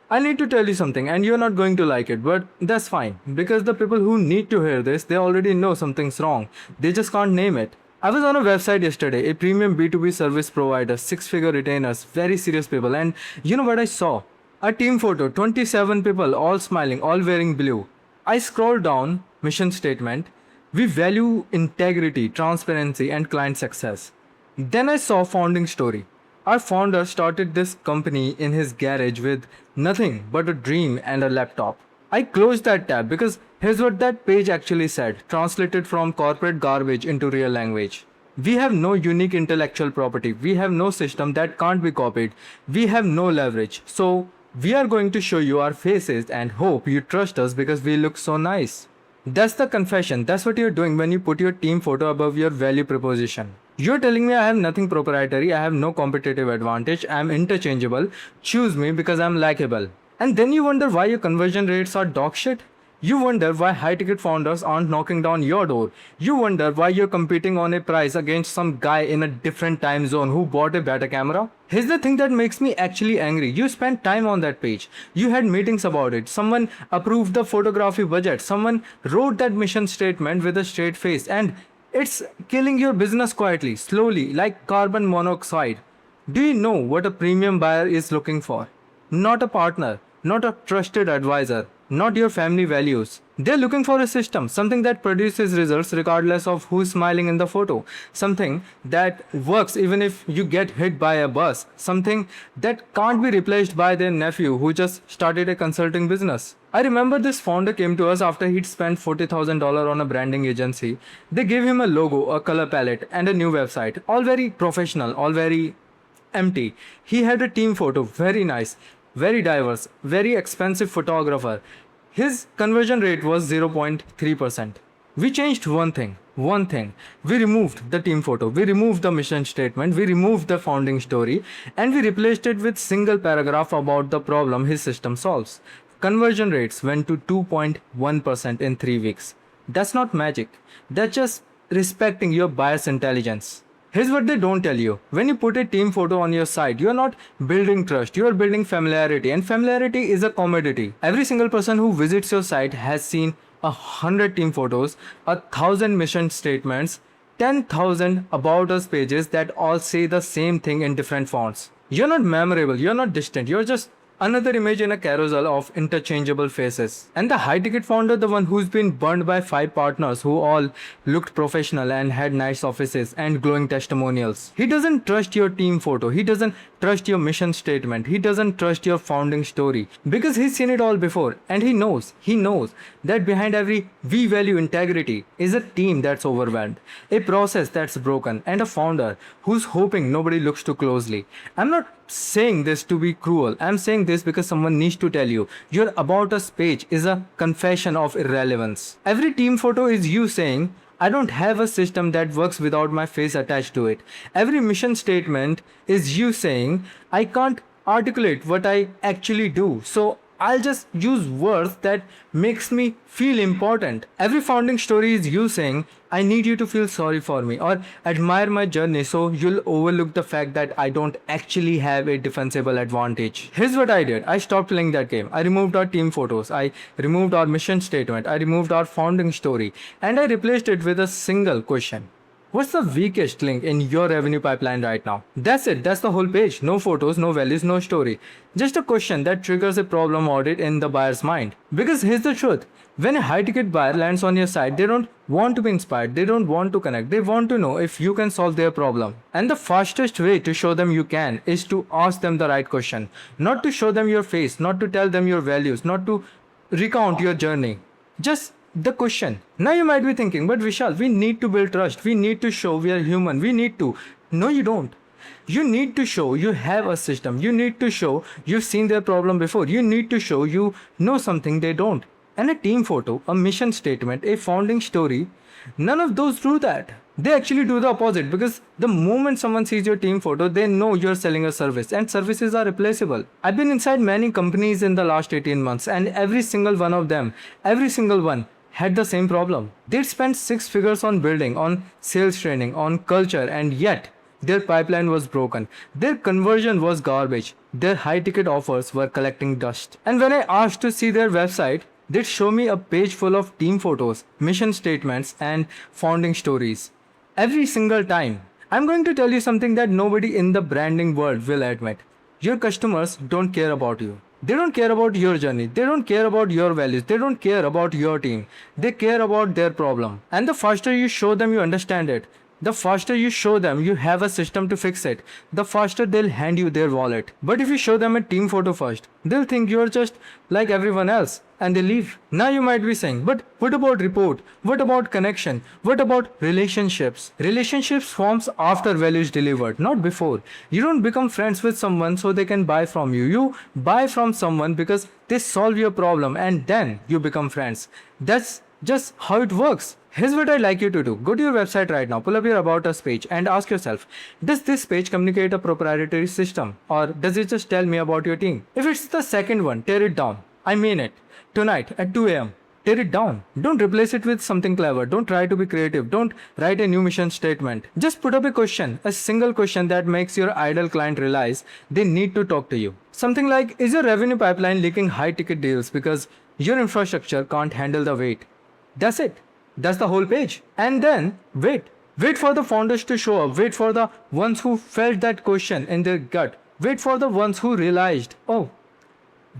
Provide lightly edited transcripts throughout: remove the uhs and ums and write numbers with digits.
I need to tell you something and you're not going to like it, but that's fine because the people who need to hear this, they already know something's wrong. They just can't name it. I was on a website yesterday, a premium B2B service provider, six-figure retainers, very serious people, and you know what I saw? A team photo, 27 people, all smiling, all wearing blue. I scrolled down, mission statement. We value integrity, transparency, and client success. Then I saw founding story. Our founder started this company in his garage with nothing but a dream and a laptop. I closed that tab because here's what that page actually said, translated from corporate garbage into real language. We have no unique intellectual property. We have no system that can't be copied. We have no leverage. So we are going to show you our faces and hope you trust us because we look so nice. That's the confession. That's what you're doing when you put your team photo above your value proposition. You're telling me I have nothing proprietary, I have no competitive advantage, I'm interchangeable, choose me because I'm likable. And then you wonder why your conversion rates are dog shit? You wonder why high ticket founders aren't knocking down your door. You wonder why you're competing on a price against some guy in a different time zone who bought a better camera. Here's the thing that makes me actually angry. You spent time on that page. You had meetings about it. Someone approved the photography budget. Someone wrote that mission statement with a straight face. And it's killing your business quietly, slowly, like carbon monoxide. Do you know what a premium buyer is looking for? Not a partner, not a trusted advisor, not your family values. They're looking for a system, something that produces results regardless of who's smiling in the photo, something that works even if you get hit by a bus, something that can't be replaced by their nephew who just started a consulting business. I remember this founder came to us after he'd spent $40,000 on a branding agency. They gave him a logo, a color palette, and a new website, all very professional, all very empty. He had a team photo, very nice, very diverse, very expensive photographer. His conversion rate was 0.3%. We changed one thing. We removed the team photo, we removed the mission statement, we removed the founding story, and we replaced it with single paragraph about the problem his system solves. Conversion rates went to 2.1% in 3 weeks. That's not magic. That's just respecting your buyer's intelligence. Here's what they don't tell you. When you put a team photo on your site, you're not building trust, you're building familiarity, and familiarity is a commodity. Every single person who visits your site has seen 100 team photos, 1,000 mission statements, 10,000 about us pages that all say the same thing in different fonts. You're not memorable, you're not distant, you're just another image in a carousel of interchangeable faces. And the high ticket founder, the one who's been burned by 5 partners who all looked professional and had nice offices and glowing testimonials. He doesn't trust your team photo. He doesn't trust your mission statement. He doesn't trust your founding story because he's seen it all before. And he knows that behind every "we value integrity" is a team that's overwhelmed, a process that's broken, and a founder who's hoping nobody looks too closely. I'm not saying this to be cruel. I'm saying this because someone needs to tell you. Your About Us page is a confession of irrelevance. Every team photo is you saying, I don't have a system that works without my face attached to it. Every mission statement is you saying, I can't articulate what I actually do. So I'll just use words that makes me feel important. Every founding story is you saying, I need you to feel sorry for me or admire my journey so you'll overlook the fact that I don't actually have a defensible advantage. Here's what I did. I stopped playing that game. I removed our team photos. I removed our mission statement. I removed our founding story. And I replaced it with a single question. What's the weakest link in your revenue pipeline right now? That's it. That's the whole page. No photos, no values, no story. Just a question that triggers a problem audit in the buyer's mind. Because here's the truth. When a high ticket buyer lands on your site, they don't want to be inspired. They don't want to connect. They want to know if you can solve their problem. And the fastest way to show them you can is to ask them the right question. Not to show them your face, not to tell them your values, not to recount your journey. Just the question. Now you might be thinking, but Vishal, we need to build trust. We need to show we are human. We need to. No, you don't. You need to show you have a system. You need to show you've seen their problem before. You need to show you know something they don't. And a team photo, a mission statement, a founding story, none of those do that. They actually do the opposite because the moment someone sees your team photo, they know you're selling a service and services are replaceable. I've been inside many companies in the last 18 months and every single one of them, had the same problem. They'd spent 6 figures on building, on sales training, on culture, and yet Their pipeline was broken. Their conversion was garbage. Their high ticket offers were collecting dust. And when I asked to see their website, they'd show me a page full of team photos, mission statements, and founding stories. Every single time. I'm going to tell you something that nobody in the branding world will admit. Your customers don't care about you. They don't care about your journey. They don't care about your values. They don't care about your team. They care about their problem. And the faster you show them you understand it, the faster you show them you have a system to fix it, the faster they'll hand you their wallet. But if you show them a team photo first, they'll think you're just like everyone else and they leave. Now you might be saying, but what about report? What about connection? What about relationships? Relationships forms after value is delivered, not before. You don't become friends with someone so they can buy from you. You buy from someone because they solve your problem and then you become friends. That's just how it works. Here's what I'd like you to do. Go to your website right now, pull up your About Us page and ask yourself, does this page communicate a proprietary system or does it just tell me about your team? If it's the second one, tear it down. I mean it. Tonight at 2 a.m. Tear it down. Don't replace it with something clever. Don't try to be creative. Don't write a new mission statement. Just put up a question, a single question that makes your ideal client realize they need to talk to you. Something like, is your revenue pipeline leaking high ticket deals because your infrastructure can't handle the weight? That's it. That's the whole page. And then wait. Wait for the founders to show up. Wait for the ones who felt that question in their gut. Wait for the ones who realized, oh,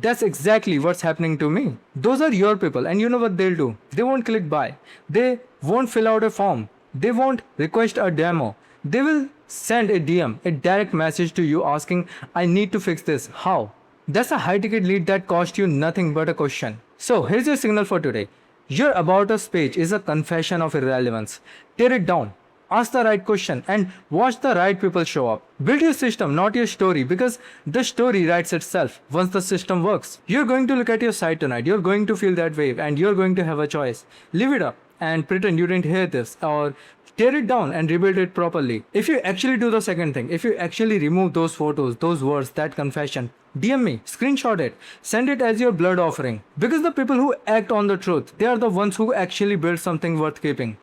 that's exactly what's happening to me. Those are your people, and you know what they'll do? They won't click buy. They won't fill out a form. They won't request a demo. They will send a DM, a direct message to you asking, I need to fix this. How? That's a high ticket lead that cost you nothing but a question. So here's your signal for today. Your About Us page is a confession of irrelevance. Tear it down. Ask the right question and watch the right people show up. Build your system, not your story, because the story writes itself once the system works. You're going to look at your site tonight, you're going to feel that wave and you're going to have a choice. Leave it up and pretend you didn't hear this, or tear it down and rebuild it properly. If you actually do the second thing, if you actually remove those photos, those words, that confession, DM me, screenshot it, send it as your blood offering. Because the people who act on the truth, they are the ones who actually build something worth keeping.